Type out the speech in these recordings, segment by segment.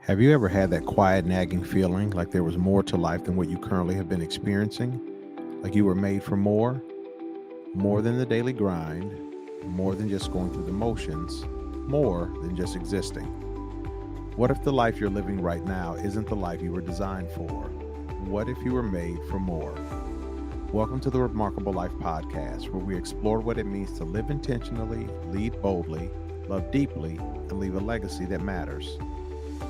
Have you ever had that quiet, nagging feeling like there was more to life than what you currently have been experiencing? Like you were made for more? More than the daily grind, more than just going through the motions, more than just existing. What if the life you're living right now isn't the life you were designed for? What if you were made for more? Welcome to the Remarkable Life Podcast, where we explore what it means to live intentionally, lead boldly, love deeply, and leave a legacy that matters.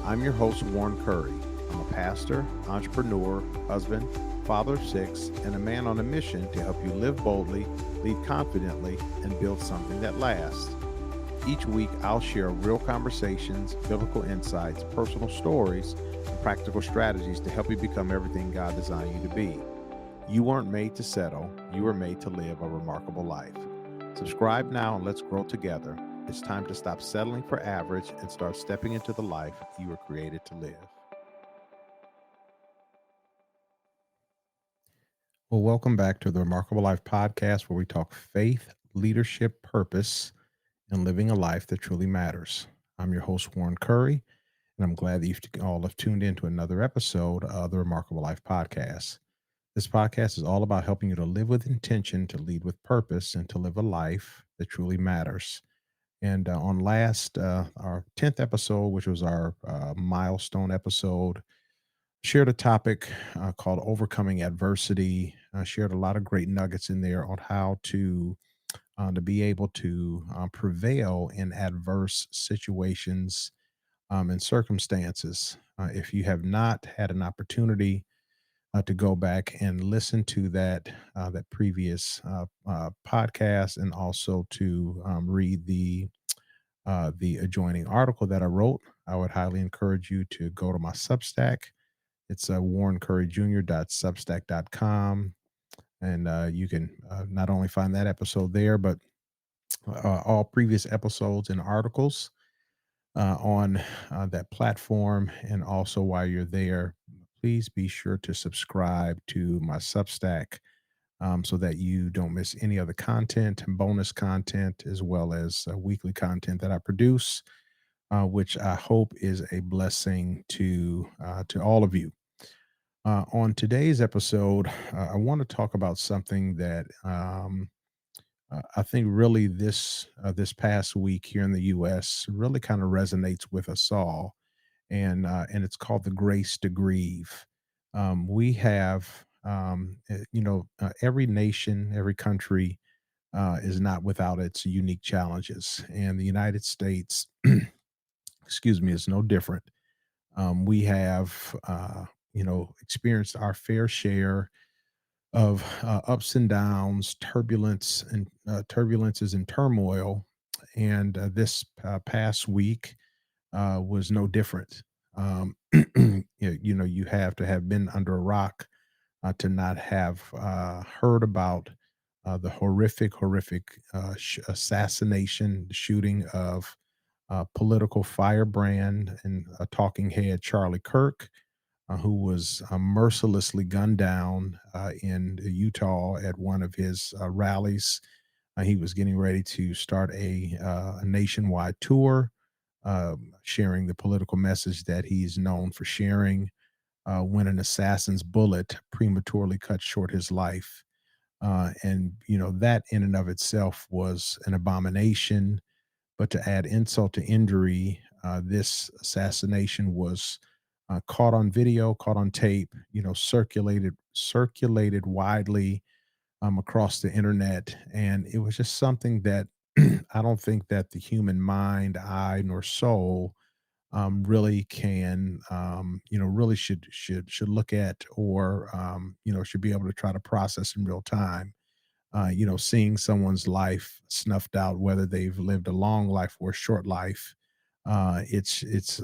I'm your host, Warren Curry. I'm a pastor, entrepreneur, husband, father of six, and a man on a mission to help you live boldly, lead confidently, and build something that lasts. Each week, I'll share real conversations, biblical insights, personal stories, and practical strategies to help you become everything God designed you to be. You weren't made to settle, you were made to live a remarkable life. Subscribe now and let's grow together. It's time to stop settling for average and start stepping into the life you were created to live. Well, welcome back to the Remarkable Life Podcast, where we talk faith, leadership, purpose, and living a life that truly matters. I'm your host, Warren Curry, and I'm glad that you all have tuned in to another episode of the Remarkable Life Podcast. This podcast is all about helping you to live with intention, to lead with purpose, and to live a life that truly matters. And on our 10th episode, which was our milestone episode, shared a topic called overcoming adversity. Shared a lot of great nuggets in there on how to be able to prevail in adverse situations and circumstances. If you have not had an opportunity to go back and listen to that previous podcast, and also to read the adjoining article that I wrote, I would highly encourage you to go to my Substack. It's warrencurryjr.substack.com. And you can not only find that episode there, but all previous episodes and articles on that platform. And also, while you're there, please be sure to subscribe to my Substack so that you don't miss any other content and bonus content, as well as weekly content that I produce, which I hope is a blessing to all of you. On today's episode, I want to talk about something that I think really this past week here in the U.S. really kind of resonates with us all, and it's called the grace to grieve. We have, every nation, every country is not without its unique challenges, and the United States, excuse me, is no different. We have, experienced our fair share of ups and downs, turbulences and turmoil, and this past week was no different. You have to have been under a rock to not have heard about the horrific assassination, the shooting of political firebrand and a talking head Charlie Kirk, who was mercilessly gunned down in Utah at one of his rallies. He was getting ready to start a nationwide tour, sharing the political message that he's known for sharing, when an assassin's bullet prematurely cut short his life. And that in and of itself was an abomination. But to add insult to injury, this assassination was caught on video, caught on tape, circulated widely across the internet, and it was just something that I don't think that the human mind, eye, nor soul really can, really should look at, or should be able to try to process in real time. Seeing someone's life snuffed out, whether they've lived a long life or a short life, it's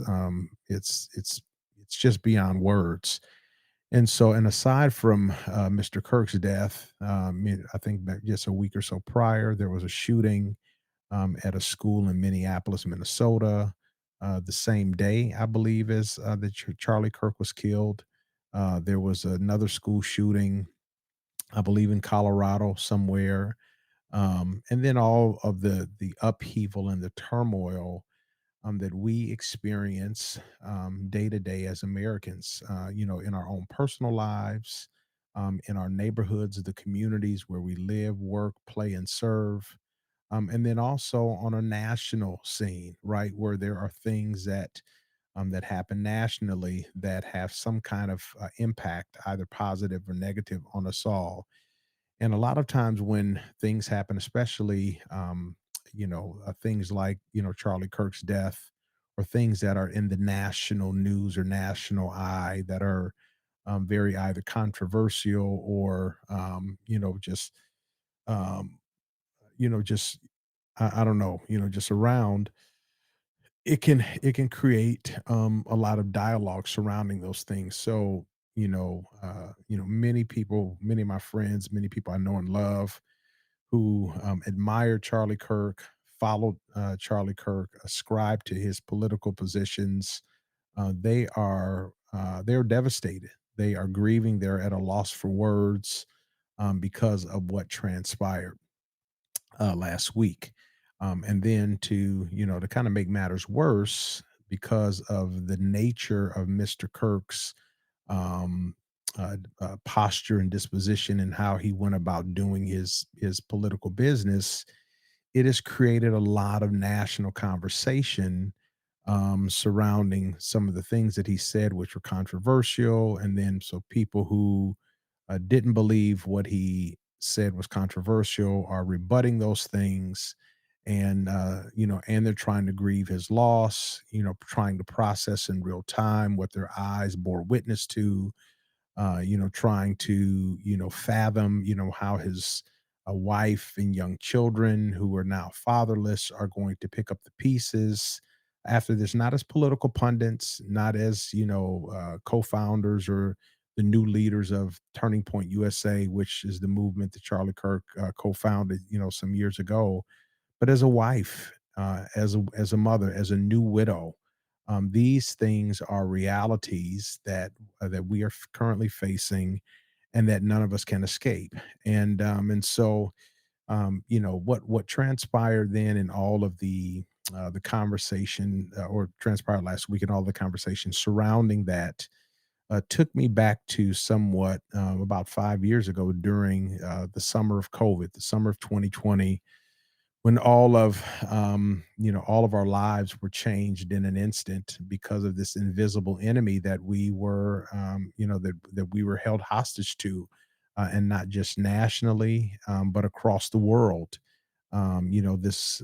just beyond words. And so, and aside from Mr. Kirk's death, I think that just a week or so prior, there was a shooting at a school in Minneapolis, Minnesota. The same day, I believe, as that Charlie Kirk was killed. There was another school shooting, I believe, in Colorado somewhere, and then all of the upheaval and the turmoil that we experience day to day as Americans, in our own personal lives, in our neighborhoods, the communities where we live, work, play, and serve. And then also on a national scene, right, where there are things that happen nationally that have some kind of impact, either positive or negative, on us all. And a lot of times when things happen, especially, things like, Charlie Kirk's death, or things that are in the national news or national eye that are very either controversial or, um, just, I don't know, just around, it can create a lot of dialogue surrounding those things. So, many people, many of my friends, many people I know and love who admired Charlie Kirk, followed Charlie Kirk, ascribed to his political positions. They're devastated. They are grieving. They're at a loss for words because of what transpired last week. And then to kind of make matters worse, because of the nature of Mr. Kirk's um, posture and disposition and how he went about doing his political business, it has created a lot of national conversation surrounding some of the things that he said, which were controversial, and then so people who didn't believe what he said was controversial are rebutting those things, and they're trying to grieve his loss, trying to process in real time what their eyes bore witness to, trying to, fathom, how his wife and young children who are now fatherless are going to pick up the pieces after this, not as political pundits, not as, co-founders or the new leaders of Turning Point USA, which is the movement that Charlie Kirk co-founded, some years ago, but as a wife, as a mother, as a new widow. These things are realities that we are currently facing, and that none of us can escape. And so what transpired then in all of the conversation, or transpired last week, and all the conversation surrounding that, took me back to somewhat about 5 years ago, during the summer of COVID, the summer of 2020, when all of our lives were changed in an instant because of this invisible enemy that we were, that we were held hostage to, and not just nationally, but across the world. This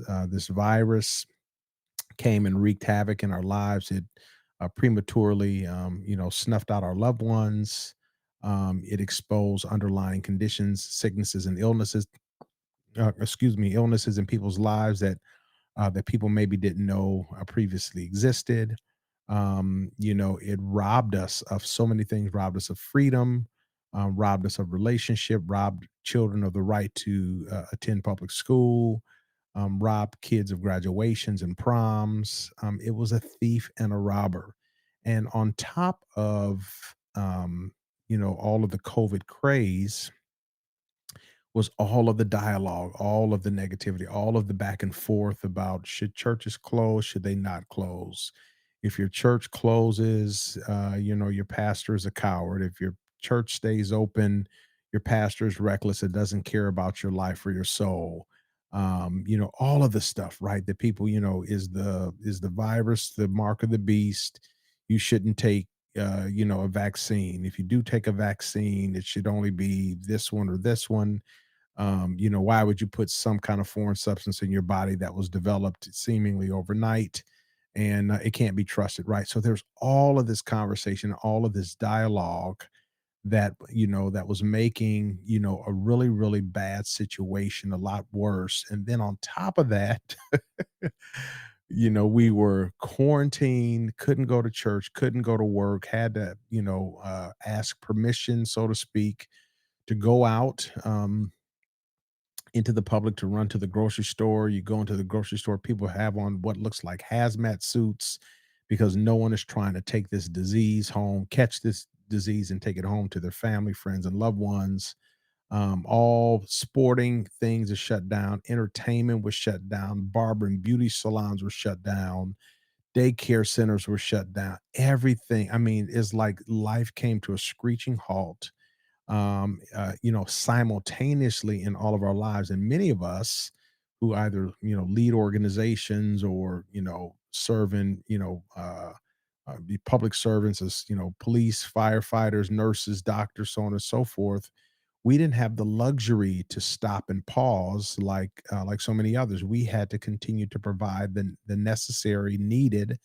virus came and wreaked havoc in our lives. It prematurely, snuffed out our loved ones. It exposed underlying conditions, sicknesses, and illnesses. Illnesses in people's lives that people maybe didn't know previously existed. It robbed us of so many things, robbed us of freedom, robbed us of relationship, robbed children of the right to attend public school, robbed kids of graduations and proms. It was a thief and a robber. And on top of, all of the COVID craze, was all of the dialogue, all of the negativity, all of the back and forth about, should churches close, should they not close? If your church closes, your pastor is a coward. If your church stays open, your pastor is reckless and doesn't care about your life or your soul. All of the stuff, right? That people, is the virus the mark of the beast? You shouldn't take a vaccine. If you do take a vaccine, it should only be this one or this one. Why would you put some kind of foreign substance in your body that was developed seemingly overnight, and it can't be trusted, right? So there's all of this conversation, all of this dialogue that was making, a really, really bad situation a lot worse. And then on top of that, we were quarantined, couldn't go to church, couldn't go to work, had to, ask permission, so to speak, to go out. Into the public, to run to the grocery store. You go into the grocery store, people have on what looks like hazmat suits, because no one is trying to take this disease home, catch this disease and take it home to their family, friends, and loved ones. All sporting things are shut down. Entertainment was shut down. Barber and beauty salons were shut down. Daycare centers were shut down. Everything. I mean, it's like life came to a screeching halt, simultaneously in all of our lives. And many of us who either, lead organizations or, serve in, be public servants as, police, firefighters, nurses, doctors, so on and so forth. We didn't have the luxury to stop and pause like so many others. We had to continue to provide the necessary, needed,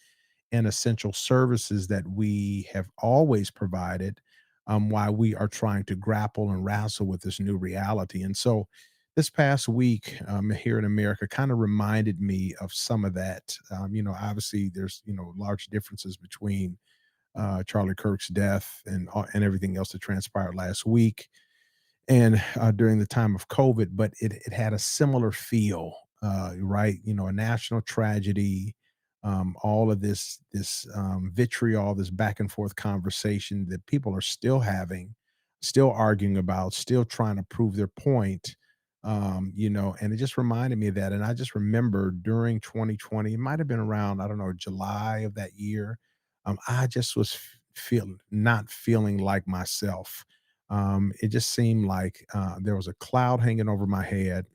and essential services that we have always provided, while we are trying to grapple and wrestle with this new reality. And so this past week, here in America kind of reminded me of some of that. Obviously there's, large differences between Charlie Kirk's death and everything else that transpired last week and during the time of COVID, but it had a similar feel, right? A national tragedy, all of this vitriol, this back and forth conversation that people are still having, still arguing about, still trying to prove their point. And it just reminded me of that. And I just remember during 2020, it might have been around, I don't know, July of that year. I just was feeling not feeling like myself. It just seemed like there was a cloud hanging over my head.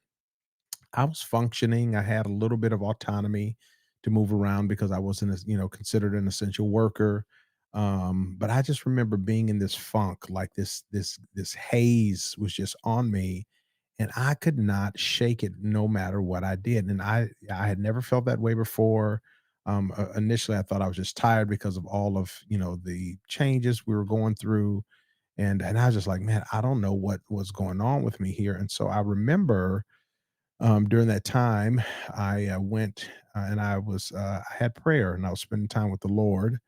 I was functioning. I had a little bit of autonomy to move around because I wasn't, considered an essential worker. But I just remember being in this funk, like this haze was just on me, and I could not shake it no matter what I did. And I had never felt that way before. Initially, I thought I was just tired because of all of the changes we were going through, and I was just like, "Man, I don't know what was going on with me here." And so I remember, during that time, I went, and I had prayer, and I was spending time with the Lord,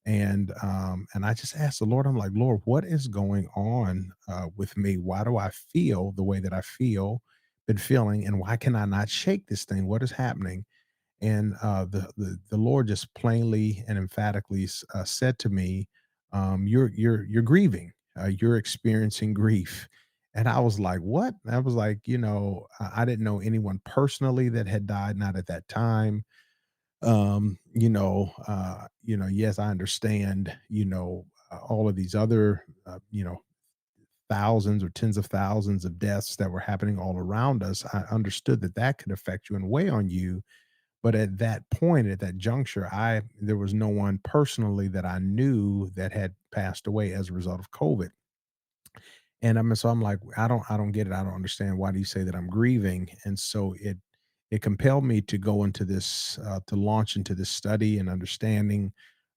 and I just asked the Lord, I'm like, "Lord, what is going on, with me? Why do I feel the way that I been feeling, and why can I not shake this thing? What is happening?" And the Lord just plainly and emphatically said to me, "You're grieving. You're experiencing grief." And I was like, "What?" I was like, I didn't know anyone personally that had died, not at that time. Yes, I understand. All of these other, thousands or tens of thousands of deaths that were happening all around us. I understood that that could affect you and weigh on you, but at that point, at that juncture, I there was no one personally that I knew that had passed away as a result of COVID. And I'm like, I don't get it. I don't understand. Why do you say that I'm grieving? And so it compelled me to go into this, to launch into this study and understanding,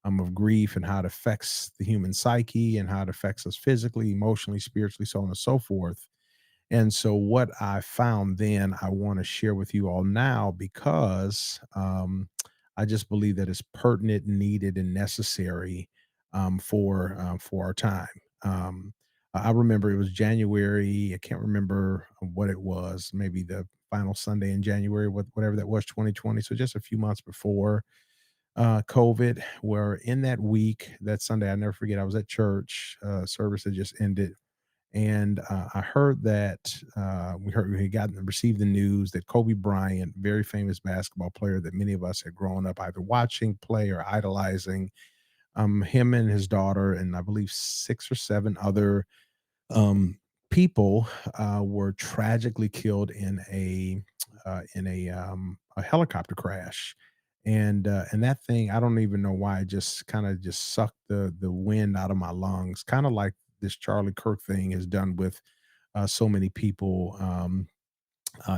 of grief and how it affects the human psyche and how it affects us physically, emotionally, spiritually, so on and so forth. And so, what I found then, I want to share with you all now because, I just believe that it's pertinent, needed, and necessary, for our time. I remember it was January. I can't remember what it was. Maybe the final Sunday in January, whatever that was, 2020. So just a few months before COVID. Where in that week, that Sunday, I never forget. I was at church. Service had just ended, and I heard that we got received the news that Kobe Bryant, very famous basketball player that many of us had grown up either watching play or idolizing, him and his daughter, and I believe six or seven other um, people were tragically killed in a helicopter crash. And that thing, I don't even know why, it just kind of just sucked the wind out of my lungs, kind of like this Charlie Kirk thing has done with so many people,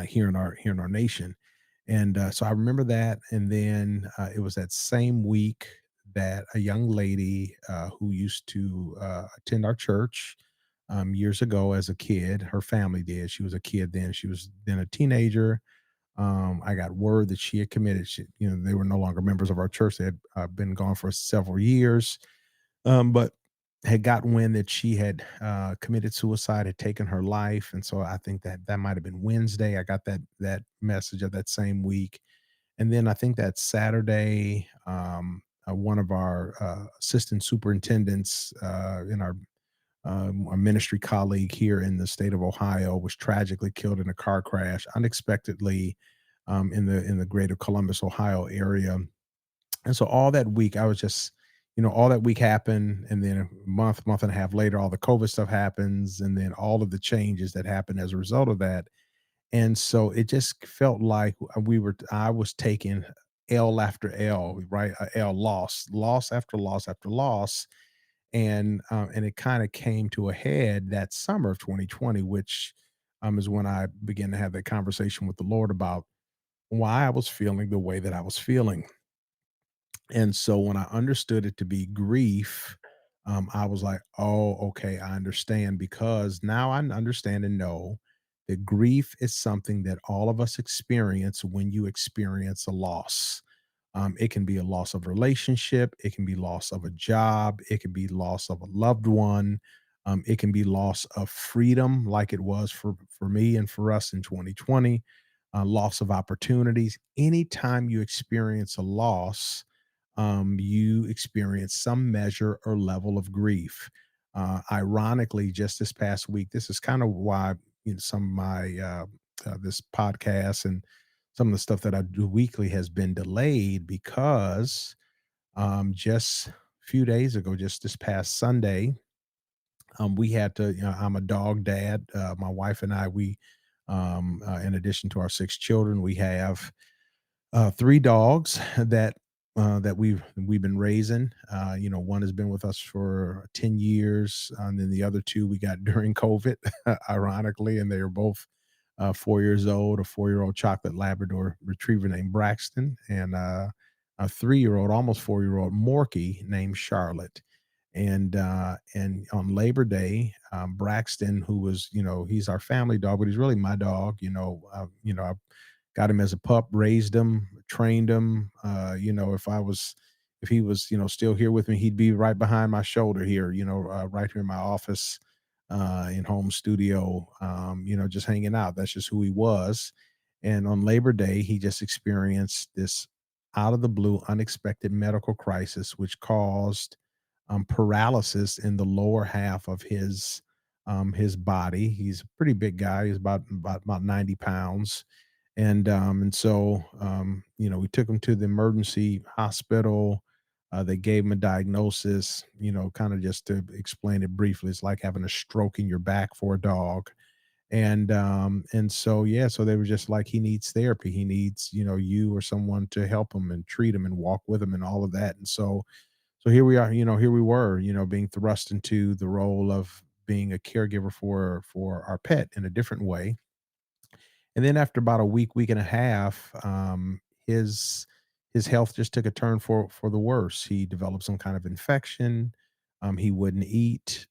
here in our nation. And so I remember that. And then it was that same week that a young lady who used to attend our church years ago as a kid, her family did. She was a kid then. She was then a teenager. I got word that she had committed. They were no longer members of our church. They had been gone for several years, but had gotten wind that she had committed suicide, had taken her life. And so I think that that might have been Wednesday. I got that message of that same week, and then I think that Saturday, one of our assistant superintendents in our a ministry colleague here in the state of Ohio was tragically killed in a car crash unexpectedly, in the greater Columbus, Ohio area. And so all that week, I was just, all that week happened, and then a month and a half later, all the COVID stuff happens, and then all of the changes that happened as a result of that. And so it just felt like I was taking L after L, right? L loss after loss after loss, and it kind of came to a head that summer of 2020, which is when I began to have that conversation with the Lord about why I was feeling the way that I was feeling. And so when I understood it to be grief, I was like, oh, okay, I understand, because now I understand and know that grief is something that all of us experience when you experience a loss. It can be a loss of a relationship, it can be loss of a job, it can be loss of a loved one, it can be loss of freedom, like it was for me and for us in 2020, loss of opportunities. Anytime you experience a loss, you experience some measure or level of grief. Ironically, just this past week, this is kind of why some of my this podcast and some of the stuff that I do weekly has been delayed, because just a few days ago, just this past Sunday, we had to. I'm a dog dad. My wife and I, in addition to our six children, we have three dogs that we've been raising. One has been with us for 10 years, and then the other two we got during COVID, ironically, and they are both 4 years old. A 4-year-old chocolate Labrador retriever named Braxton, and a 3-year-old, almost 4-year-old Morkie named Charlotte. And on Labor Day, Braxton, who was, he's our family dog, but he's really my dog. I got him as a pup, raised him, trained him. If he was, still here with me, he'd be right behind my shoulder here, right here in my office, in home studio, just hanging out. That's just who he was. And on Labor Day, he just experienced this out of the blue, unexpected medical crisis, which caused paralysis in the lower half of his body. He's a pretty big guy. He's about 90 pounds, and so we took him to the emergency hospital. They gave him a diagnosis, kind of just to explain it briefly. It's like having a stroke in your back for a dog. And so yeah, so they were just like, he needs therapy. He needs, you or someone to help him and treat him and walk with him and all of that. And so here we are, here we were, being thrust into the role of being a caregiver for our pet in a different way. And then after about a week and a half, his his health just took a turn for the worse. He developed some kind of infection. He wouldn't eat,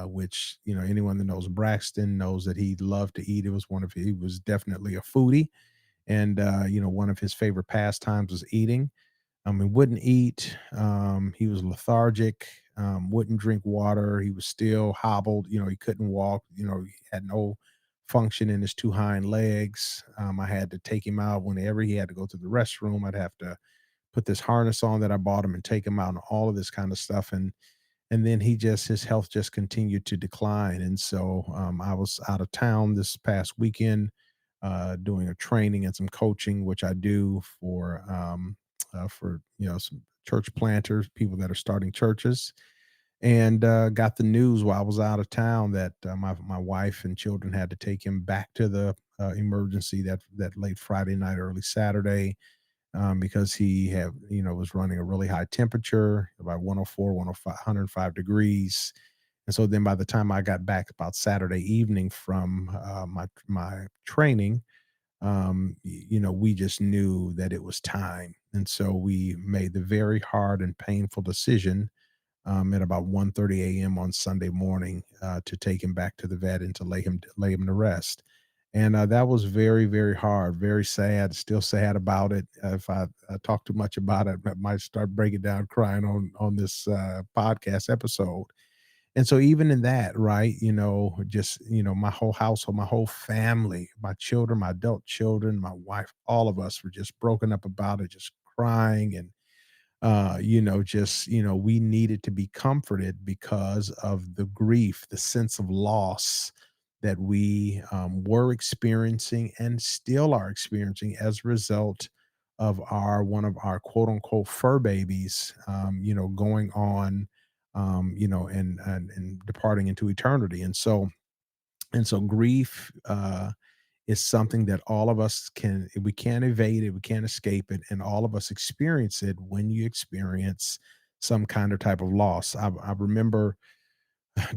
which, anyone that knows Braxton knows that he loved to eat. He was definitely a foodie, and one of his favorite pastimes was eating. He wouldn't eat. He was lethargic. Wouldn't drink water. He was still hobbled. He couldn't walk. He had no function in his two hind legs. I had to take him out whenever he had to go to the restroom. I'd have to put this harness on that I bought him and take him out and all of this kind of stuff. And then his health just continued to decline. And so I was out of town this past weekend, doing a training and some coaching, which I do for some church planters, people that are starting churches, and got the news while I was out of town that my wife and children had to take him back to the emergency that late Friday night, early Saturday, because he had was running a really high temperature, about 104, 105, 105 degrees. And so then by the time I got back about Saturday evening from my training, we just knew that it was time. And so we made the very hard and painful decision at about 1:30 a.m. on Sunday morning, to take him back to the vet and to lay him to rest. And that was very, very hard, very sad. Still sad about it. If I talk too much about it, I might start breaking down, crying on this podcast episode. And so even in that, right, just, my whole household, my whole family, my children, my adult children, my wife, all of us were just broken up about it, just crying. And just, we needed to be comforted because of the grief, the sense of loss that we were experiencing and still are experiencing as a result of our one of our quote unquote fur babies, going on, and departing into eternity. And so grief is something that all of us we can't evade it, we can't escape it, and all of us experience it when you experience some kind of type of loss. I remember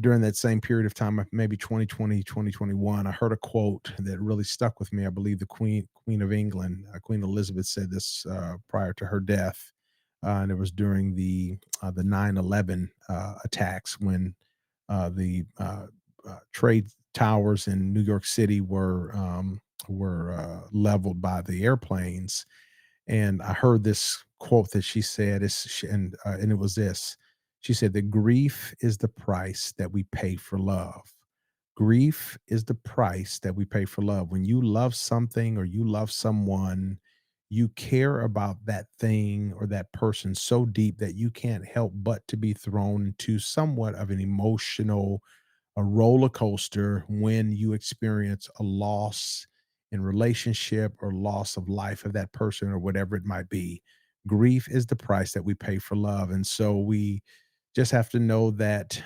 during that same period of time, maybe 2020, 2021, I heard a quote that really stuck with me. I believe the Queen of England, Queen Elizabeth, said this prior to her death, and it was during the 9/11 attacks when the trade towers in New York City were leveled by the airplanes. And I heard this quote that she said, and it was this. She said that grief is the price that we pay for love. Grief is the price that we pay for love. When you love something or you love someone, you care about that thing or that person so deep that you can't help but to be thrown into somewhat of an emotional a roller coaster when you experience a loss in relationship or loss of life of that person or whatever it might be. Grief is the price that we pay for love. And so we just have to know that,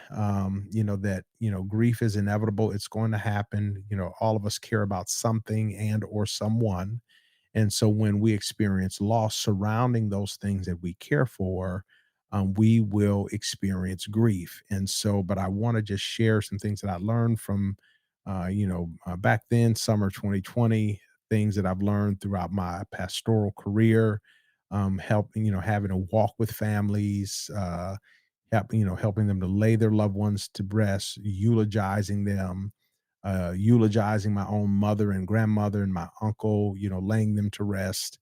grief is inevitable. It's going to happen. All of us care about something and or someone. And so when we experience loss surrounding those things that we care for, we will experience grief. And so, but I want to just share some things that I learned from, back then, summer 2020, things that I've learned throughout my pastoral career, helping, having a walk with families, helping them to lay their loved ones to rest, eulogizing them, eulogizing my own mother and grandmother and my uncle, laying them to rest.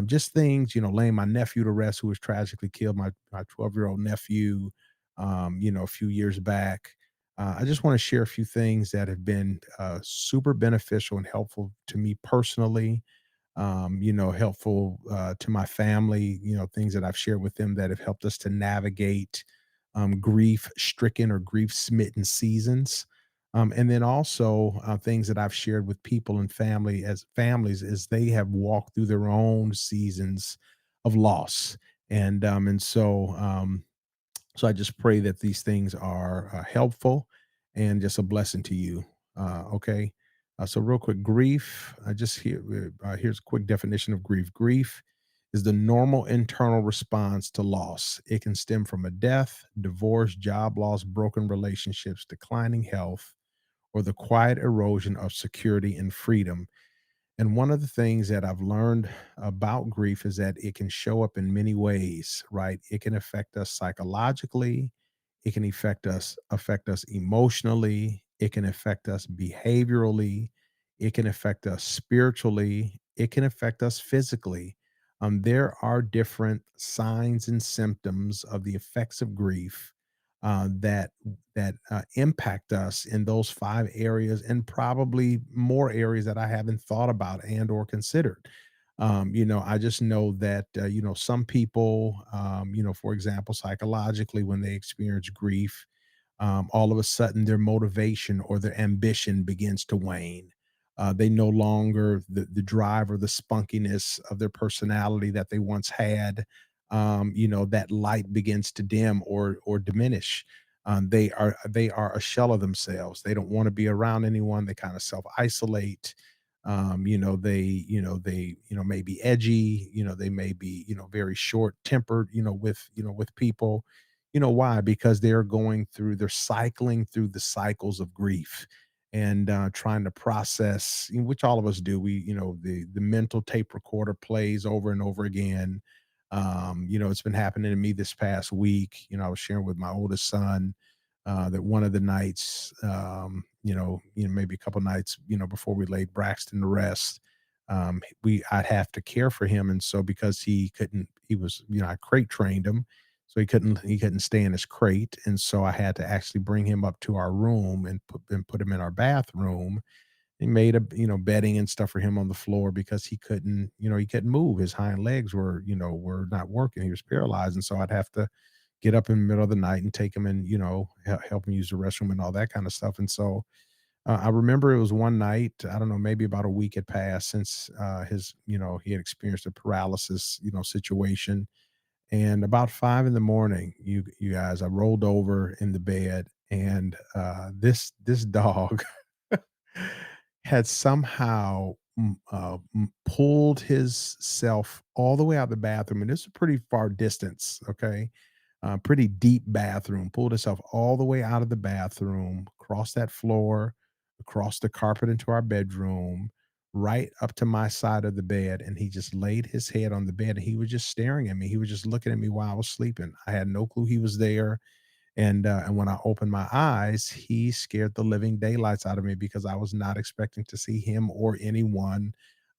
Just things, laying my nephew to rest, who was tragically killed, my 12-year-old nephew, a few years back. I just want to share a few things that have been super beneficial and helpful to me personally, helpful to my family, things that I've shared with them that have helped us to navigate grief stricken or grief smitten seasons. And then also things that I've shared with people and families as they have walked through their own seasons of loss. And so I just pray that these things are helpful and just a blessing to you. Okay. So real quick, grief. I just here's a quick definition of grief. Grief is the normal internal response to loss. It can stem from a death, divorce, job loss, broken relationships, declining health, or the quiet erosion of security and freedom. And one of the things that I've learned about grief is that it can show up in many ways, right? It can affect us psychologically, it can affect us emotionally, it can affect us behaviorally, it can affect us spiritually, it can affect us physically. There are different signs and symptoms of the effects of grief that impact us in those 5 areas and probably more areas that I haven't thought about and or considered. I just know that some people, for example, psychologically, when they experience grief, all of a sudden their motivation or their ambition begins to wane. They no longer the drive or the spunkiness of their personality that they once had. That light begins to dim or diminish. They are a shell of themselves. They don't want to be around anyone. They kind of self isolate. They may be edgy. They may be very short tempered. With people. Why? Because they're cycling through the cycles of grief and trying to process, which all of us do. The mental tape recorder plays over and over again. It's been happening to me this past week. I was sharing with my oldest son that one of the nights, maybe a couple nights, before we laid Braxton to rest, I'd have to care for him, and so because he couldn't, he was, I crate trained him, so he couldn't stay in his crate, and so I had to actually bring him up to our room and put him in our bathroom. He made bedding and stuff for him on the floor because he couldn't move. His hind legs were not working. He was paralyzed, and so I'd have to get up in the middle of the night and take him and help him use the restroom and all that kind of stuff. And so I remember it was one night, I don't know, maybe about a week had passed since he had experienced a paralysis, situation. And about 5 in the morning, you guys, I rolled over in the bed, and this dog had somehow pulled his self all the way out the bathroom, and this is a pretty far distance, okay? Pretty deep bathroom, pulled himself all the way out of the bathroom, across that floor, across the carpet into our bedroom, right up to my side of the bed. And he just laid his head on the bed and he was just staring at me. He was just looking at me while I was sleeping. I had no clue he was there. And when I opened my eyes, he scared the living daylights out of me because I was not expecting to see him or anyone,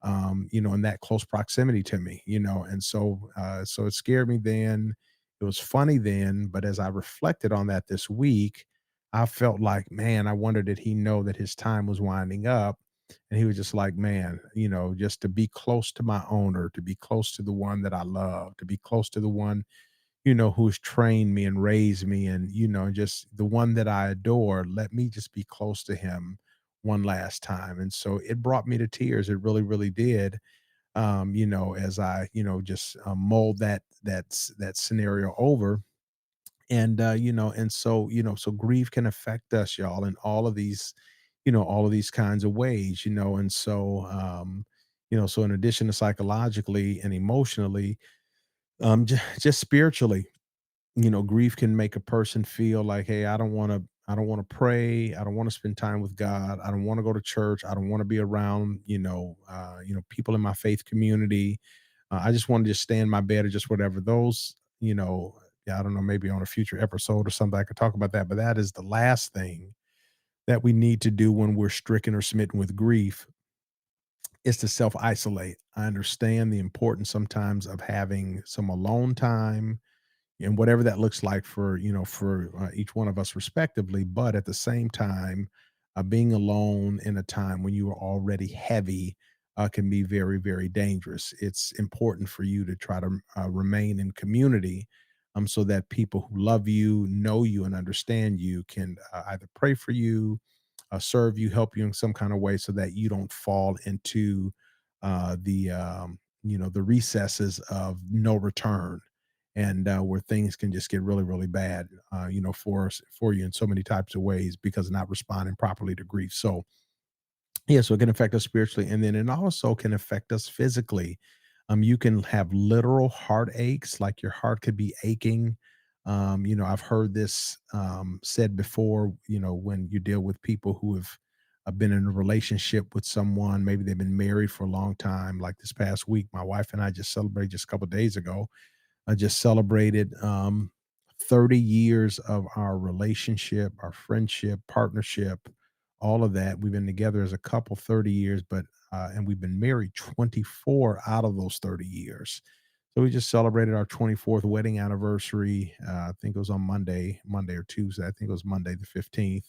in that close proximity to me, and so it scared me then. It was funny then, but as I reflected on that this week, I felt like, man, I wonder did he know that his time was winding up? And he was just like, man, just to be close to my owner, to be close to the one that I love, to be close to the one who's trained me and raised me and, just the one that I adore, let me just be close to him one last time. And so it brought me to tears. It really, really did. As I, just mold that scenario over. And so grief can affect us, y'all, in all of these kinds of ways, so in addition to psychologically and emotionally, just spiritually, grief can make a person feel like, hey, I don't want to pray, I don't want to spend time with God, I don't want to go to church, I don't want to be around, people in my faith community. I just want to just stay in my bed or just whatever. Those, yeah, I don't know, maybe on a future episode or something I could talk about that, but that is the last thing that we need to do when we're stricken or smitten with grief, is to self isolate. I understand the importance sometimes of having some alone time and whatever that looks like for each one of us respectively, but at the same time, being alone in a time when you are already heavy can be very, very dangerous. It's important for you to try to remain in community, so that people who love you, know you, and understand you can either pray for you, serve you, help you in some kind of way, so that you don't fall into the recesses of no return, and where things can just get really, really bad, for you in so many types of ways because of not responding properly to grief. So yeah, so it can affect us spiritually, and then it also can affect us physically. You can have literal heartaches, like your heart could be aching. I've heard this said before. When you deal with people who have been in a relationship with someone, maybe they've been married for a long time. Like this past week, my wife and I just celebrated just a couple of days ago. I just celebrated 30 years of our relationship, our friendship, partnership, all of that. We've been together as a couple 30 years, but and we've been married 24 out of those 30 years. So we just celebrated our 24th wedding anniversary. I think it was on Monday or Tuesday. I think it was Monday the 15th.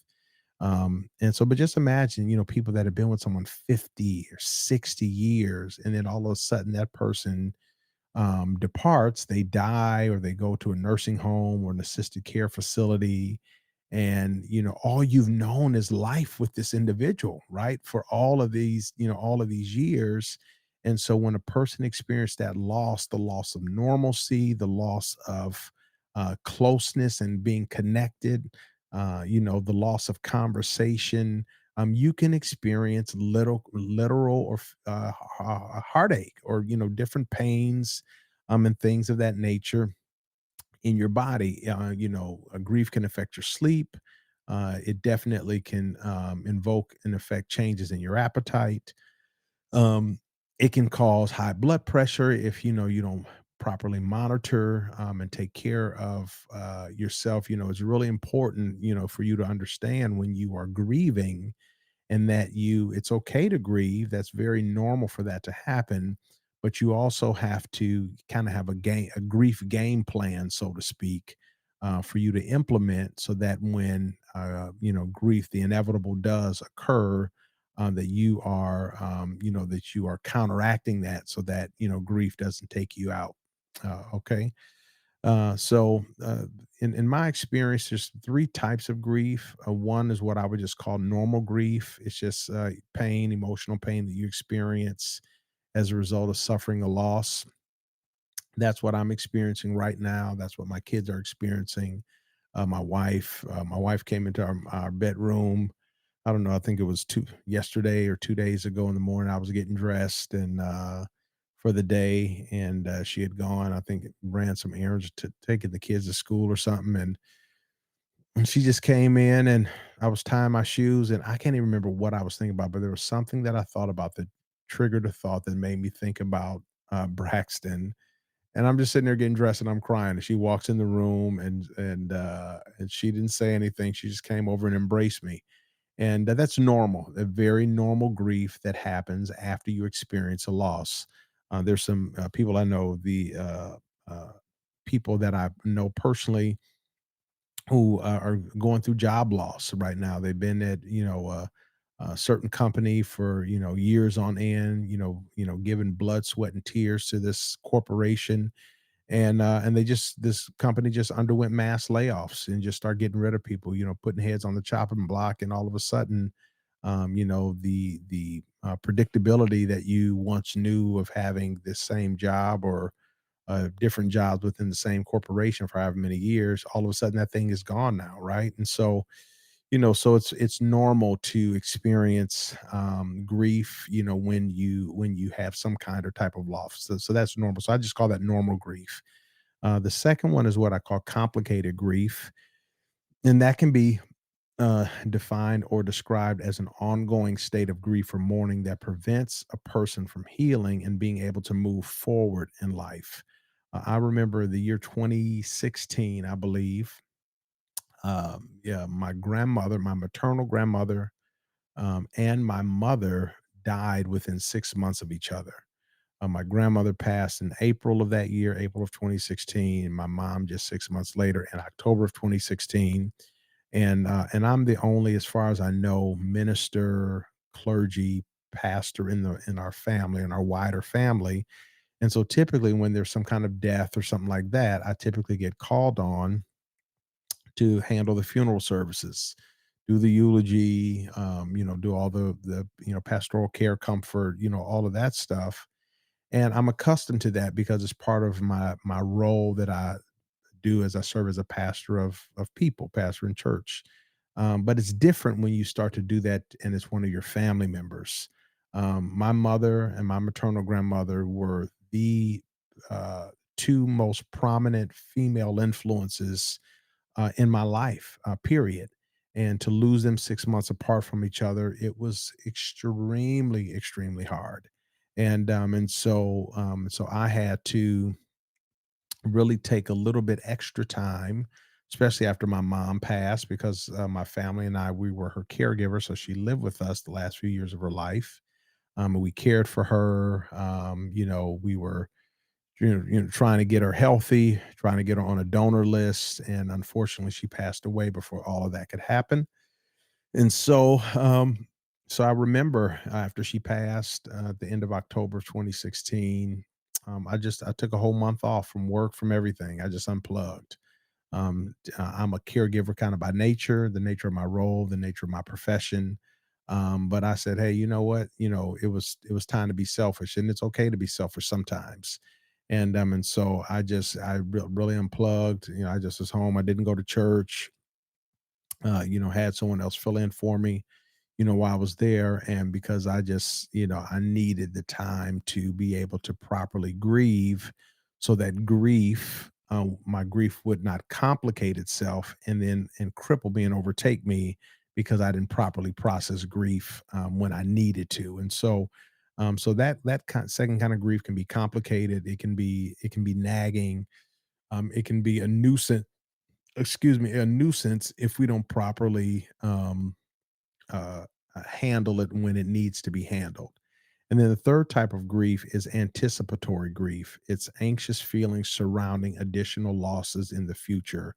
And so, but just imagine, people that have been with someone 50 or 60 years, and then all of a sudden that person departs, they die or they go to a nursing home or an assisted care facility. And, all you've known is life with this individual, right? For all of these years. And so when a person experienced that loss, the loss of normalcy, the loss of closeness and being connected, the loss of conversation, you can experience literal or heartache, or different pains, and things of that nature in your body. Grief can affect your sleep. It definitely can invoke and affect changes in your appetite. Um, it can cause high blood pressure if you don't properly monitor and take care of yourself. It's really important, for you to understand when you are grieving, and that it's okay to grieve. That's very normal for that to happen, but you also have to kind of have a grief game plan, so to speak, for you to implement, so that when grief, the inevitable, does occur, that you are counteracting that, so that grief doesn't take you out. Okay. So, in my experience, there's three types of grief. One is what I would just call normal grief. It's just pain, emotional pain that you experience as a result of suffering a loss. That's what I'm experiencing right now. That's what my kids are experiencing. My wife came into our bedroom. I don't know. I think it was yesterday or 2 days ago in the morning. I was getting dressed and for the day, and she had gone. I think ran some errands to taking the kids to school or something, and she just came in, and I was tying my shoes, and I can't even remember what I was thinking about, but there was something that I thought about that triggered a thought that made me think about Braxton. And I'm just sitting there getting dressed and I'm crying. And she walks in the room, and she didn't say anything. She just came over and embraced me. And that's normal, a very normal grief that happens after you experience a loss. There's some people I know, uh, people that I know personally who are going through job loss right now. They've been at a certain company for years on end. Giving blood, sweat, and tears to this corporation, and they just this company just underwent mass layoffs and just start getting rid of people, putting heads on the chopping block, and all of a sudden, the predictability that you once knew of having this same job or different jobs within the same corporation for however many years, all of a sudden that thing is gone now, right? And so so it's normal to experience grief, when you have some kind or type of loss. So that's normal. So I just call that normal grief. The second one is what I call complicated grief, and that can be defined or described as an ongoing state of grief or mourning that prevents a person from healing and being able to move forward in life. I remember the year 2016, I believe. Yeah, my grandmother, my maternal grandmother, and my mother died within 6 months of each other. My grandmother passed in April of that year, April of 2016. And my mom just 6 months later in October of 2016. And I'm the only, as far as I know, minister, clergy, pastor in our family, in our wider family. And so typically when there's some kind of death or something like that, I typically get called on to handle the funeral services, do the eulogy, do all the pastoral care, comfort, all of that stuff. And I'm accustomed to that because it's part of my role that I do as I serve as a pastor of people, pastor in church. But it's different when you start to do that and it's one of your family members. My mother and my maternal grandmother were the uh, two most prominent female influences in my life, period. And to lose them 6 months apart from each other, it was extremely, extremely hard. And so I had to really take a little bit extra time, especially after my mom passed, because my family and I, we were her caregiver. So she lived with us the last few years of her life. And we cared for her. We were trying to get her healthy, trying to get her on a donor list. And unfortunately, she passed away before all of that could happen. And so I remember after she passed at the end of October of 2016, I took a whole month off from work, from everything. I just unplugged. I'm a caregiver kind of by nature, the nature of my role, the nature of my profession. But I said, hey, you know what? It was time to be selfish, and it's okay to be selfish sometimes. And so I really unplugged. I just was home. I didn't go to church. Had someone else fill in for me, while I was there. And because I needed the time to be able to properly grieve so that my grief would not complicate itself and cripple me and overtake me because I didn't properly process grief when I needed to. And so that second kind of grief can be complicated. It can be nagging. It can be a nuisance. Excuse me, a nuisance if we don't properly uh, handle it when it needs to be handled. And then the third type of grief is anticipatory grief. It's anxious feelings surrounding additional losses in the future.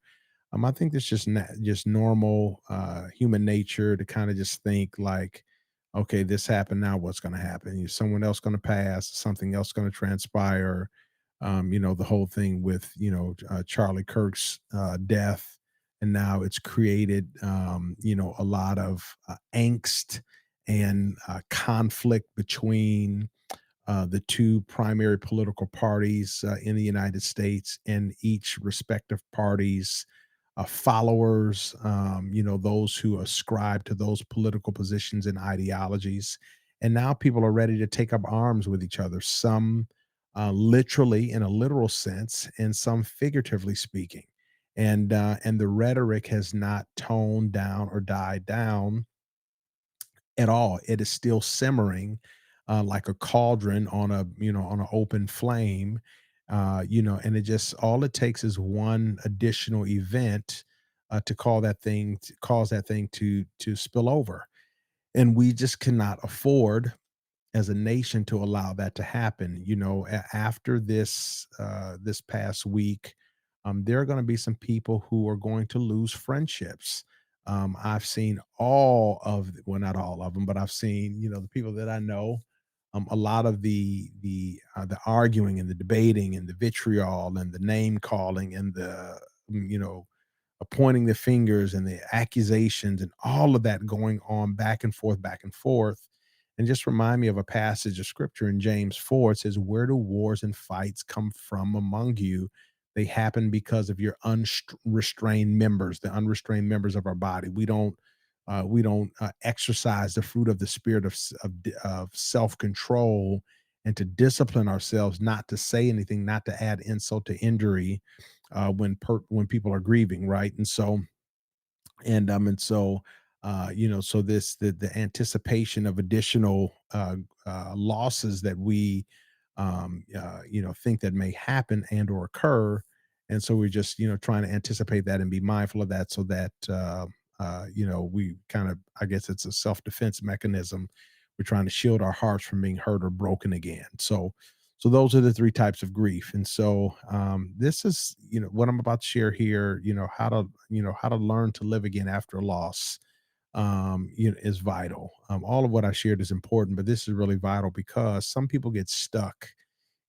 I think that's just normal human nature to kind of just think like, okay, this happened. Now what's going to happen? Is someone else going to pass? Something else going to transpire? The whole thing with Charlie Kirk's death, and now it's created a lot of angst and conflict between the two primary political parties in the United States, and each respective parties followers, those who ascribe to those political positions and ideologies. And now people are ready to take up arms with each other, some literally in a literal sense, and some figuratively speaking. And the rhetoric has not toned down or died down at all. It is still simmering like a cauldron on on an open flame. And it just all it takes is one additional event to cause that thing to spill over. And we just cannot afford as a nation to allow that to happen. After this past week, there are going to be some people who are going to lose friendships. I've seen well, not all of them, but I've seen the people that I know. A lot of the arguing and the debating and the vitriol and the name calling and the pointing the fingers and the accusations and all of that going on back and forth. And just remind me of a passage of scripture in James 4. It says, "Where do wars and fights come from among you? They happen because of your unrestrained members, the unrestrained members of our body." We don't exercise the fruit of the spirit of self control and to discipline ourselves, not to say anything, not to add insult to injury when people are grieving, right? So the anticipation of additional losses that we think that may happen and or occur, and so we're just trying to anticipate that and be mindful of that, so that we kind of, I guess it's a self-defense mechanism. We're trying to shield our hearts from being hurt or broken again. So those are the three types of grief. And so this is what I'm about to share here, how to learn to live again after a loss, is vital. All of what I shared is important, but this is really vital because some people get stuck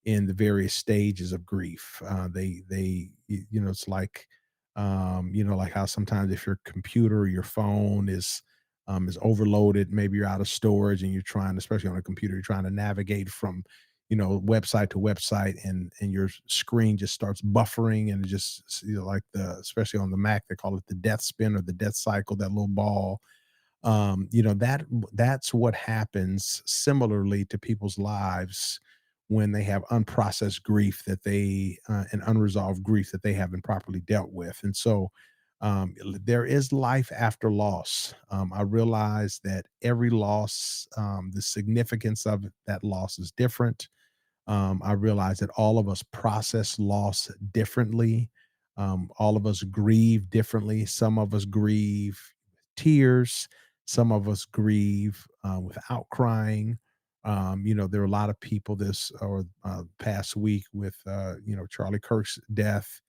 in the various stages of grief. It's like, like how sometimes if your computer or your phone is overloaded, maybe you're out of storage and you're trying, especially on a computer, you're trying to navigate from, website to website, and your screen just starts buffering, and it just, like especially on the Mac, they call it the death spin or the death cycle, that little ball. That's what happens similarly to people's lives when they have unprocessed grief that they and unresolved grief that they haven't properly dealt with. And so there is life after loss. I realize that every loss, the significance of that loss is different. I realize that all of us process loss differently. All of us grieve differently. Some of us grieve with tears. Some of us grieve without crying. There are a lot of people this or past week with Charlie Kirk's death.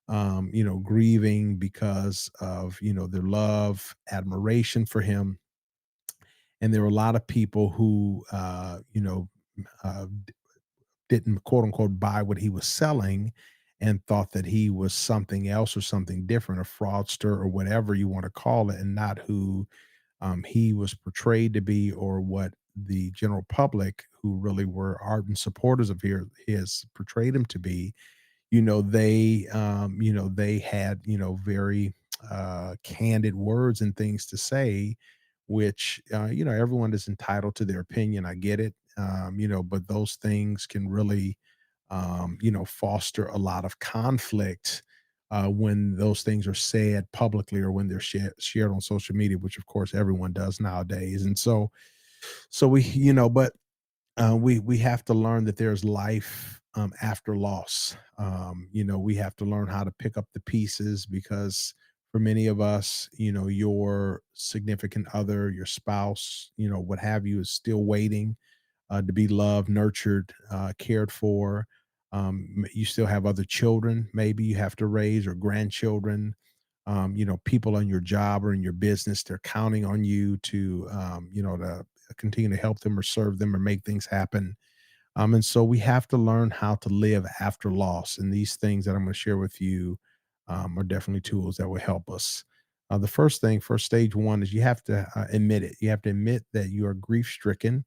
Grieving because of their love, admiration for him, and there were a lot of people who uh, didn't quote unquote buy what he was selling and thought that he was something else or something different, a fraudster or whatever you want to call it, and not who he was portrayed to be, or what the general public, who really were ardent supporters of his portrayed him to be. They had very candid words and things to say, which everyone is entitled to their opinion. I get it. But those things can really foster a lot of conflict when those things are said publicly, or when they're shared on social media, which of course everyone does nowadays. And so we, but we have to learn that there's life after loss. We have to learn how to pick up the pieces, because for many of us, your significant other, your spouse, what have you, is still waiting to be loved, nurtured, cared for. You still have other children, maybe you have to raise, or grandchildren. People on your job or in your business, they're counting on you to continue to help them or serve them or make things happen. And so we have to learn how to live after loss. And these things that I'm going to share with you are definitely tools that will help us. The first thing for stage one is you have to admit it. You have to admit that you are grief stricken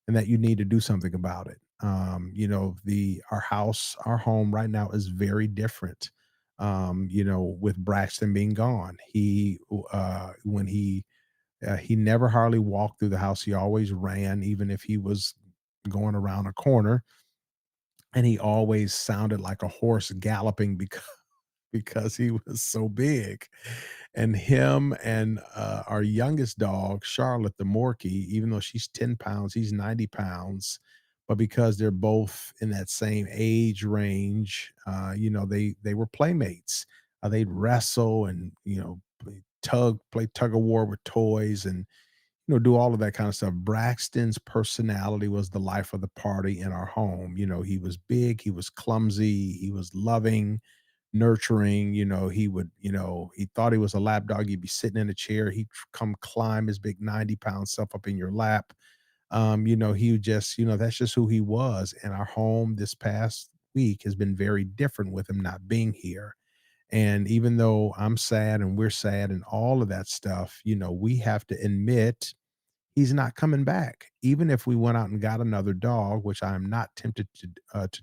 and that you need to do something about it. The our home right now is very different. With Braxton being gone, he never hardly walked through the house. He always ran, even if he was going around a corner, and he always sounded like a horse galloping because he was so big. And him and our youngest dog, Charlotte the Morkie, even though she's 10 pounds, he's 90 pounds. But because they're both in that same age range, they were playmates. They'd wrestle and play tug of war with toys, and do all of that kind of stuff. Braxton's personality was the life of the party in our home. He was big, he was clumsy, he was loving, nurturing. He thought he was a lap dog. He'd be sitting in a chair, he'd come climb his big 90-pound self up in your lap. He would just, that's just who he was. And our home this past week has been very different with him not being here. And even though I'm sad and we're sad and all of that stuff, we have to admit he's not coming back. Even if we went out and got another dog, which I'm not tempted to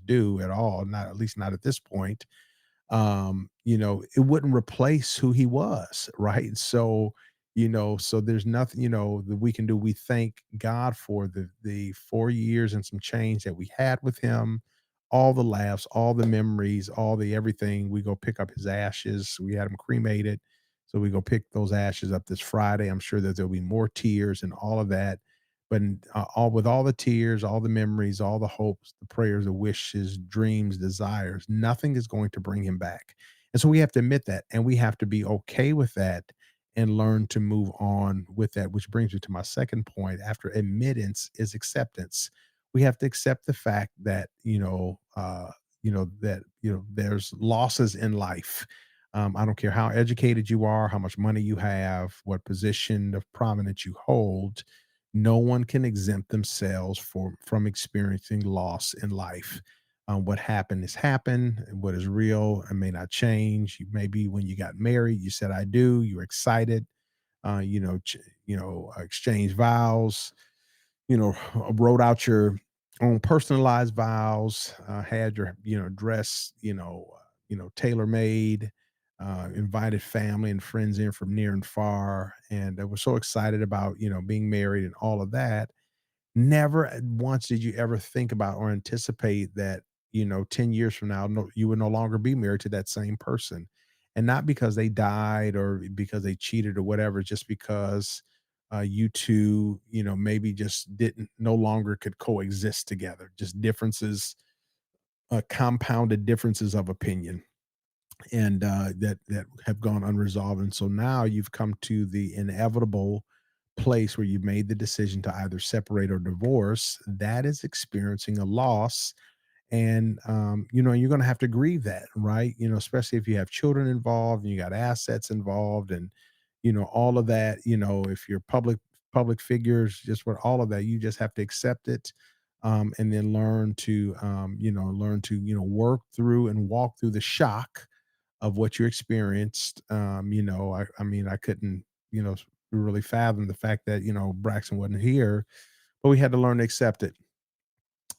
do at all, not at least not at this point, it wouldn't replace who he was, right? So there's nothing, that we can do. We thank God for the 4 years and some change that we had with him, all the laughs, all the memories, all the everything. We go pick up his ashes. We had him cremated. So we go pick those ashes up this Friday. I'm sure that there'll be more tears and all of that. But all with all the tears, all the memories, all the hopes, the prayers, the wishes, dreams, desires, nothing is going to bring him back. And so we have to admit that, and we have to be okay with that and learn to move on with that, which brings me to my second point. After admittance is acceptance. We have to accept the fact that, there's losses in life. I don't care how educated you are, how much money you have, what position of prominence you hold. No one can exempt themselves from experiencing loss in life. What happened is happened. What is real and may not change. Maybe when you got married, you said "I do." You were excited. Exchange vows. Wrote out your own personalized vows. Had your dress tailor made. Invited family and friends in from near and far, and I was so excited about being married and all of that. Never once did you ever think about or anticipate that, 10 years from now, no, you would no longer be married to that same person. And not because they died or because they cheated or whatever, just because you two, maybe just didn't no longer could coexist together. Just differences, compounded differences of opinion and that have gone unresolved. And so now you've come to the inevitable place where you've made the decision to either separate or divorce. That is experiencing a loss, and you're going to have to grieve that, right? Especially if you have children involved and you got assets involved, and all of that. If you're public figures, just what all of that, you just have to accept it. And then learn to work through and walk through the shock of what you experienced. I mean, I couldn't, really fathom the fact that, Braxton wasn't here, but we had to learn to accept it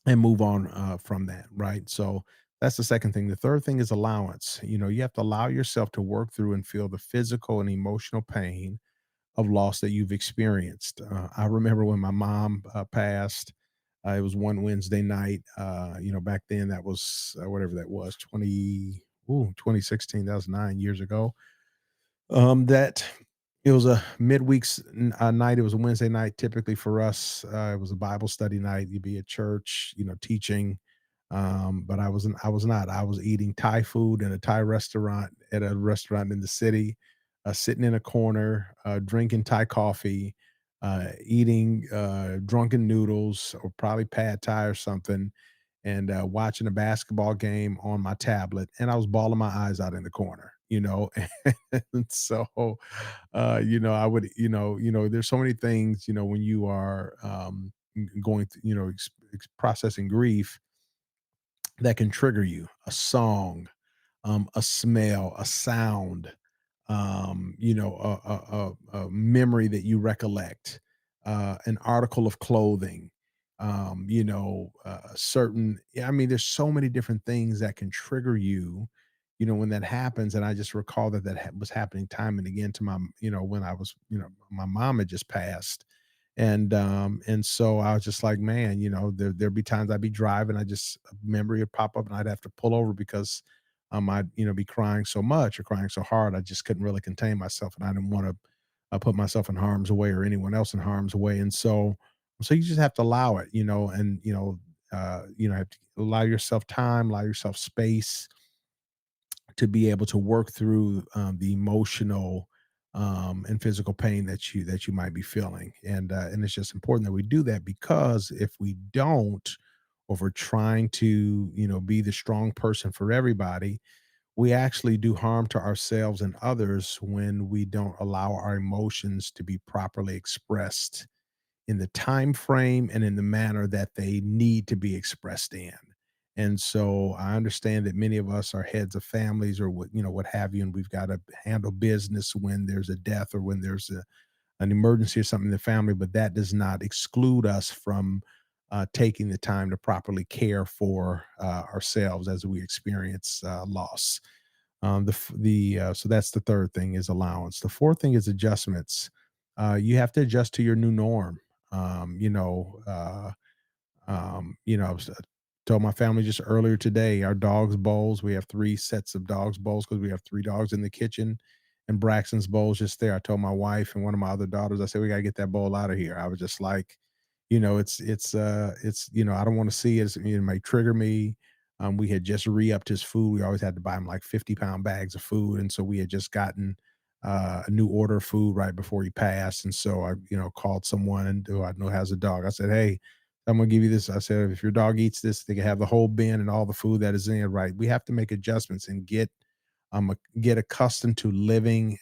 and move on from that. Right. So that's the second thing. The third thing is allowance. You have to allow yourself to work through and feel the physical and emotional pain of loss that you've experienced. I remember when my mom passed. It was one Wednesday night. Back then that was whatever that was, 2016. That was 9 years ago. That it was a night. It was a Wednesday night. Typically for us, it was a Bible study night. You'd be at church, teaching. But I was not. I was eating Thai food in a Thai restaurant at a restaurant in the city, sitting in a corner, drinking Thai coffee, eating drunken noodles or probably pad Thai or something, and watching a basketball game on my tablet, and I was bawling my eyes out in the corner, and so, I would, there's so many things, when you are, going through, processing grief that can trigger you. A song, a smell, a sound, a memory that you recollect, an article of clothing, certain. Yeah, I mean, there's so many different things that can trigger you. When that happens, and I just recall that was happening time and again to my, when I was, my mom had just passed, and so I was just like, man, there'd be times I'd be driving, I just a memory would pop up, and I'd have to pull over because I'd be crying so much or crying so hard, I just couldn't really contain myself, and I didn't want to put myself in harm's way or anyone else in harm's way, and so you just have to allow it, have to allow yourself time, allow yourself space to be able to work through the emotional and physical pain that you might be feeling, and it's just important that we do that, because if we don't, or if we're trying to be the strong person for everybody, we actually do harm to ourselves and others when we don't allow our emotions to be properly expressed in the time frame and in the manner that they need to be expressed in. And so I understand that many of us are heads of families or what have you, and we've got to handle business when there's a death or when there's an emergency or something in the family, but that does not exclude us from taking the time to properly care for ourselves as we experience loss. So that's the third thing, is allowance. The fourth thing is adjustments. You have to adjust to your new norm. Um, you know, uh, I was, told my family just earlier today, our dogs bowls. We have three sets of dogs bowls because we have three dogs in the kitchen, and Braxton's bowls just there. I told my wife and one of my other daughters, I said, we gotta get that bowl out of here. I was just like, I don't want to see it. It may trigger me. We had just re-upped his food. We always had to buy him like 50-pound bags of food. And so we had just gotten a new order of food right before he passed. And so I, called someone who I know has a dog. I said, hey, I'm gonna give you this. I said, if your dog eats this, they can have the whole bin and all the food that is in it. Right. We have to make adjustments and get accustomed to living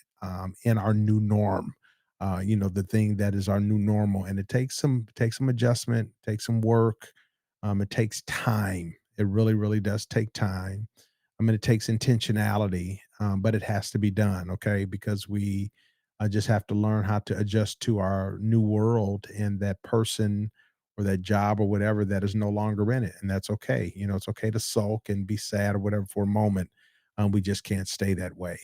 in our new norm. The thing that is our new normal, and it takes some adjustment, takes some work. It takes time. It really, really does take time. I mean, it takes intentionality, but it has to be done, okay? Because we just have to learn how to adjust to our new world and that person or that job or whatever that is no longer in it. And that's okay. It's okay to sulk and be sad or whatever for a moment. We just can't stay that way.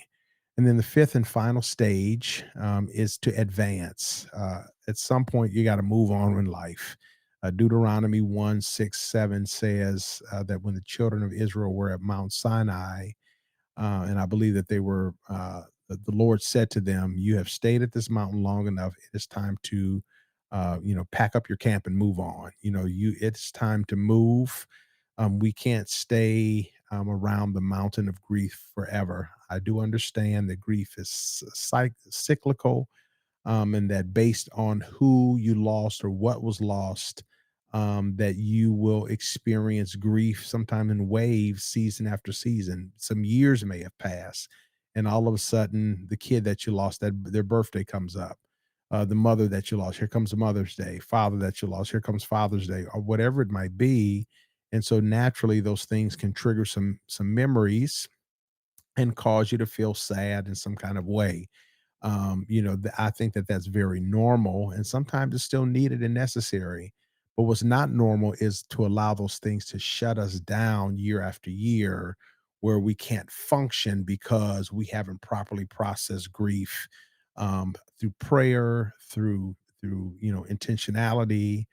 And then the fifth and final stage is to advance. At some point, you got to move on in life. Deuteronomy 1:6-7 says that when the children of Israel were at Mount Sinai, and I believe that the Lord said to them, you have stayed at this mountain long enough. It is time to, pack up your camp and move on. It's time to move. We can't stay around the mountain of grief forever. I do understand that grief is cyclical, and that based on who you lost or what was lost, that you will experience grief sometime in waves, season after season. Some years may have passed, and all of a sudden, the kid that you lost, that their birthday comes up. The mother that you lost, here comes Mother's Day. Father that you lost, here comes Father's Day, or whatever it might be. And so naturally, those things can trigger some memories and cause you to feel sad in some kind of way. I think that that's very normal, and sometimes it's still needed and necessary. But what's not normal is to allow those things to shut us down year after year, where we can't function because we haven't properly processed grief through prayer, through intentionality,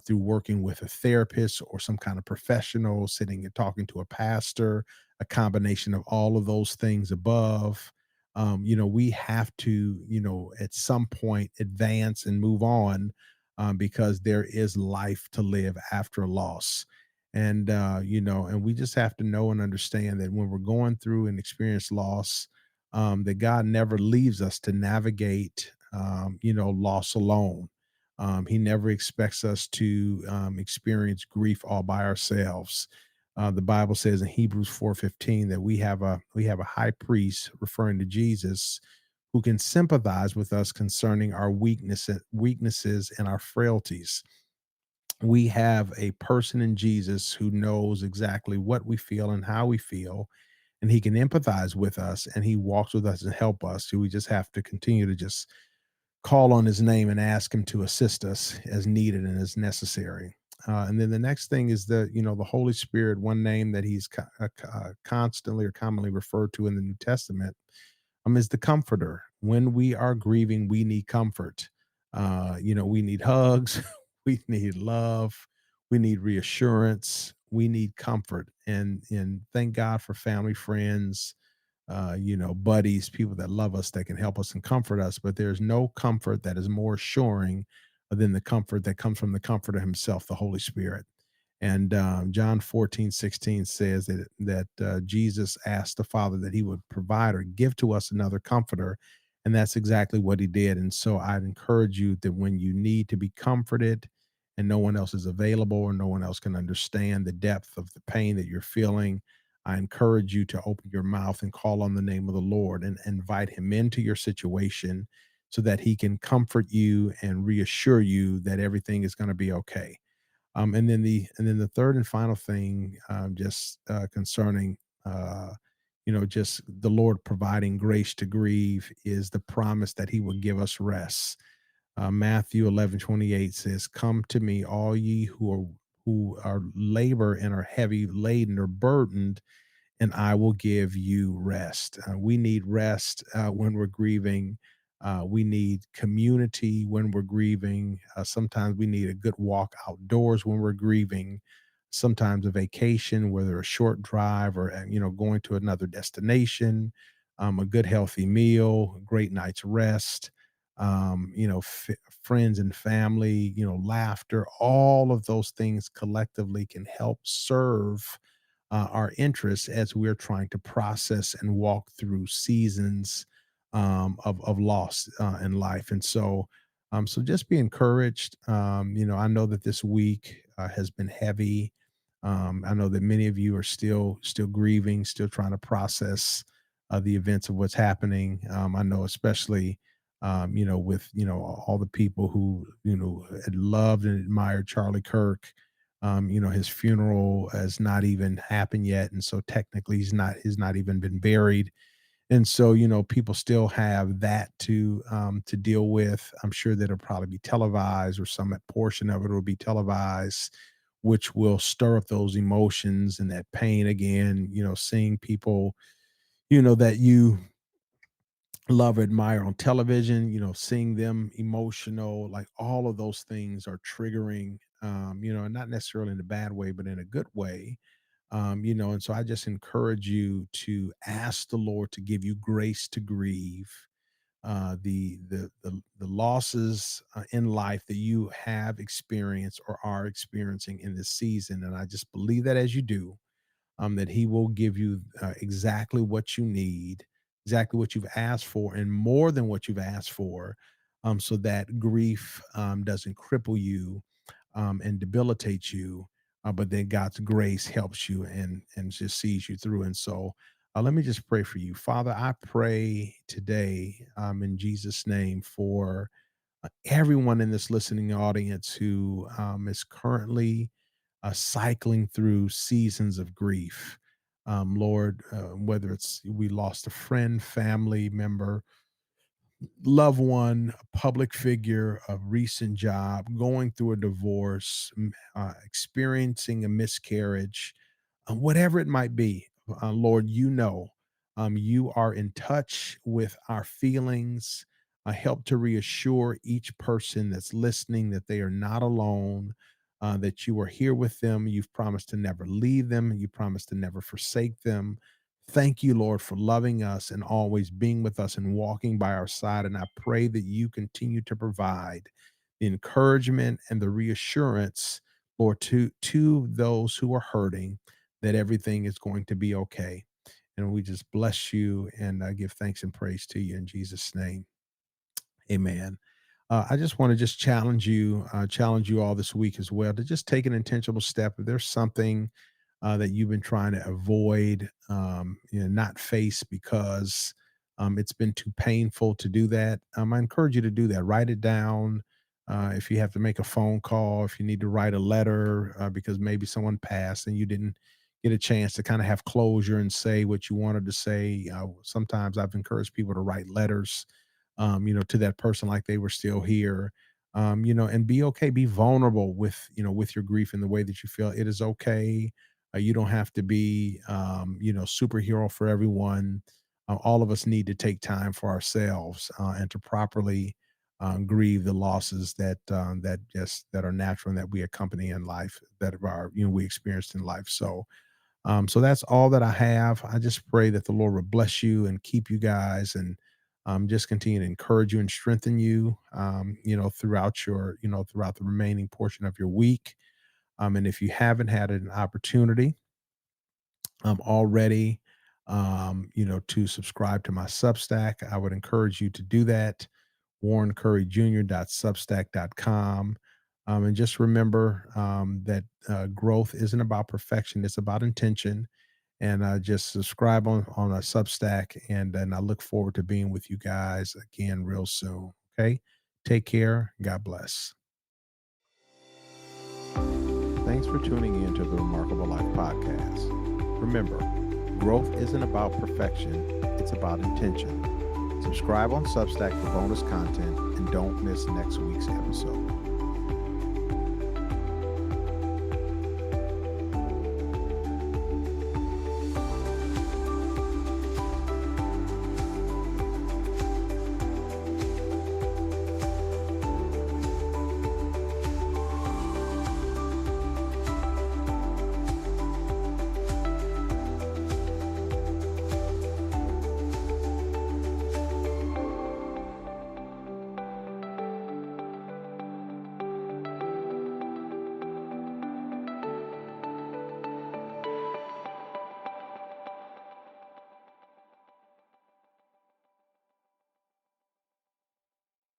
through working with a therapist or some kind of professional, sitting and talking to a pastor, a combination of all of those things above. We have to, at some point advance and move on, because there is life to live after loss. And we just have to know and understand that when we're going through and experience loss, that God never leaves us to navigate, loss alone. He never expects us to experience grief all by ourselves. The Bible says in Hebrews 4:15 that we have a high priest, referring to Jesus, who can sympathize with us concerning our weaknesses and our frailties. We have a person in Jesus who knows exactly what we feel and how we feel, and he can empathize with us and he walks with us and help us. So we just have to continue to just call on his name and ask him to assist us as needed and as necessary. And then the next thing is the Holy Spirit, one name that he's constantly or commonly referred to in the New Testament, is the comforter. When we are grieving, we need comfort. We need hugs, we need love, we need reassurance, we need comfort. And thank God for family, friends, buddies, people that love us, that can help us and comfort us. But there's no comfort that is more assuring than the comfort that comes from the comforter himself, the Holy Spirit. And John 14:16 says that Jesus asked the Father that he would provide or give to us another comforter. And that's exactly what he did. And so I'd encourage you that when you need to be comforted and no one else is available or no one else can understand the depth of the pain that you're feeling, I encourage you to open your mouth and call on the name of the Lord and invite him into your situation so that he can comfort you and reassure you that everything is going to be okay. And then the third and final thing, just concerning, just the Lord providing grace to grieve, is the promise that He will give us rest. Matthew 11:28 says, "Come to me, all ye who are labor and are heavy laden or burdened, and I will give you rest." We need rest when we're grieving. We need community when we're grieving. Sometimes we need a good walk outdoors when we're grieving. Sometimes a vacation, whether a short drive or going to another destination, a good healthy meal, a great night's rest. Friends and family, laughter. All of those things collectively can help serve our interests as we're trying to process and walk through seasons of loss in life. And so just be encouraged. I know that this week has been heavy. I know that many of you are still grieving, still trying to process the events of what's happening. I know, especially with all the people who had loved and admired Charlie Kirk. His funeral has not even happened yet, and so technically he's not even been buried. And so people still have that to deal with. I'm sure that it'll probably be televised, or some portion of it will be televised, which will stir up those emotions and that pain again. Seeing people that you love or admire on television, seeing them emotional, like all of those things are triggering, and not necessarily in a bad way, but in a good way. And so I just encourage you to ask the Lord to give you grace to grieve the losses in life that you have experienced or are experiencing in this season. And I just believe that as you do, that he will give you exactly what you need, exactly what you've asked for, and more than what you've asked for, so that grief doesn't cripple you and debilitate you, but then God's grace helps you and just sees you through. And so, let me just pray for you, Father. I pray today, in Jesus' name, for everyone in this listening audience who is currently cycling through seasons of grief. Lord, whether it's we lost a friend, family member, loved one, a public figure, a recent job, going through a divorce, experiencing a miscarriage, whatever it might be, Lord, you are in touch with our feelings. Help to reassure each person that's listening that they are not alone, that you are here with them. You've promised to never leave them, and you promised to never forsake them. Thank you, Lord, for loving us and always being with us and walking by our side. And I pray that you continue to provide the encouragement and the reassurance, Lord, to those who are hurting, that everything is going to be okay. And we just bless you and give thanks and praise to you in Jesus' name. Amen. I just want to just challenge you all this week as well to just take an intentional step. If there's something that you've been trying to avoid, not face because it's been too painful to do that, I encourage you to do that. Write it down, If you have to make a phone call, if you need to write a letter because maybe someone passed and you didn't get a chance to kind of have closure and say what you wanted to say. Sometimes I've encouraged people to write letters, to that person like they were still here, and be okay, be vulnerable with, with your grief in the way that you feel. It is okay. You don't have to be, superhero for everyone. All of us need to take time for ourselves and to properly grieve the losses that are natural and that we accompany in life, that are we experienced in life. So that's all that I have. I just pray that the Lord will bless you and keep you guys, and just continue to encourage you and strengthen you, throughout the remaining portion of your week. And if you haven't had an opportunity already, to subscribe to my Substack, I would encourage you to do that. WarrenCurryJr.substack.com. And just remember that growth isn't about perfection; it's about intention. And just subscribe on a Substack, and then I look forward to being with you guys again real soon. Okay, take care. God bless. Thanks for tuning in to the Remarkable Life podcast. Remember, growth isn't about perfection; it's about intention. Subscribe on Substack for bonus content, and don't miss next week's episode.